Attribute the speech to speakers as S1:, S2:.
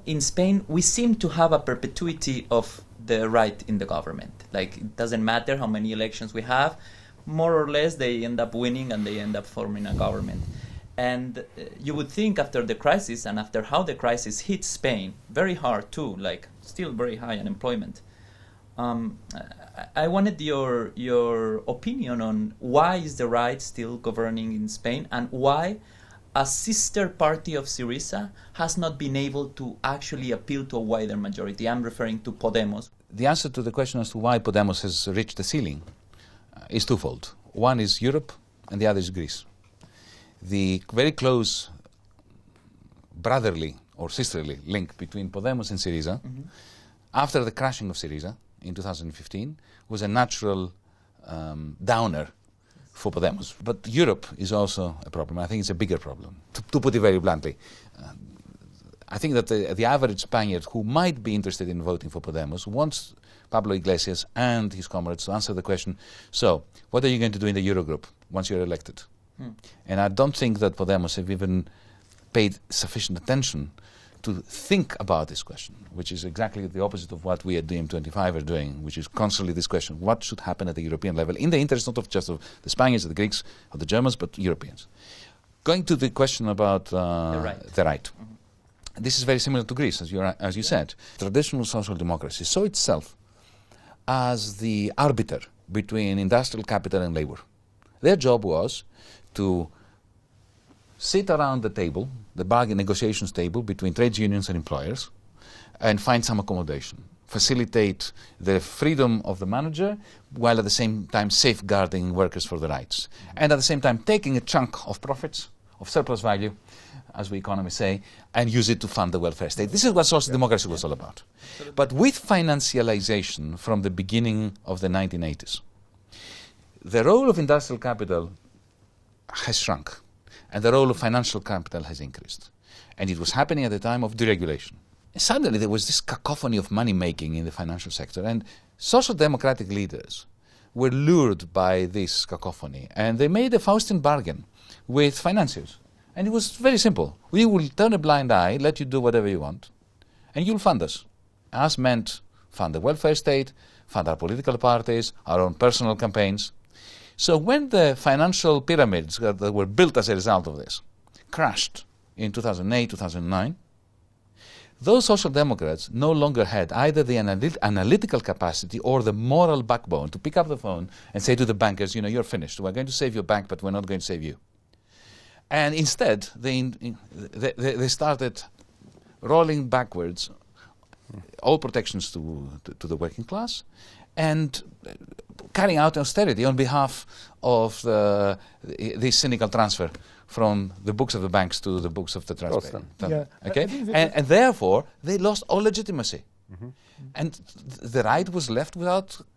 S1: in Spain, we seem to have a perpetuity of the right in the government. Like, it doesn't matter how many elections we have, more or less they end up winning and they end up forming a government. And you would think after the crisis and after how the crisis hit Spain, very hard too, like still very high unemployment. I wanted your opinion on why is the right still governing in Spain and why a sister party of Syriza has not been able to actually appeal to a wider majority. I'm referring to Podemos.
S2: The answer to the question as to why Podemos has reached the ceiling is twofold. One is Europe and the other is Greece. The very close brotherly or sisterly link between Podemos and Syriza, after the crashing of Syriza in 2015, was a natural downer for Podemos. But Europe is also a problem. I think it's a bigger problem, to put it very bluntly. I think that the average Spaniard who might be interested in voting for Podemos wants Pablo Iglesias and his comrades to answer the question, so what are you going to do in the Eurogroup once you're elected? And I don't think that Podemos have even paid sufficient attention to think about this question, which is exactly the opposite of what we at DiEM25 are doing, which is constantly this question, what should happen at the European level, in the interest not of just of the Spaniards, the Greeks, or the Germans, but Europeans. Going to the question about the right. This is very similar to Greece, as you said. Traditional social democracy saw itself as the arbiter between industrial capital and labor. Their job was to sit around the table, the bargain negotiations table between trade unions and employers, and find some accommodation, facilitate the freedom of the manager, while at the same time safeguarding workers for their rights, and at the same time taking a chunk of profits, of surplus value, as we economists say, and use it to fund the welfare state. This is what social democracy was all about. But with financialization from the beginning of the 1980s, the role of industrial capital has shrunk, and the role of financial capital has increased. And it was happening at the time of deregulation. And suddenly there was this cacophony of money-making in the financial sector, and social democratic leaders were lured by this cacophony, and they made a Faustian bargain with financiers. And it was very simple. We will turn a blind eye, let you do whatever you want, and you'll fund us. Us meant fund the welfare state, fund our political parties, our own personal campaigns. So when the financial pyramids that were built as a result of this crashed in 2008, 2009, those social democrats no longer had either the analytical capacity or the moral backbone to pick up the phone and say to the bankers, you know, you're finished. We're going to save your bank, but we're not going to save you. And instead, they started rolling backwards all protections to the working class and carrying out austerity on behalf of this cynical transfer from the books of the banks to the books of the transfer. Okay? And therefore, they lost all legitimacy. And the right was left without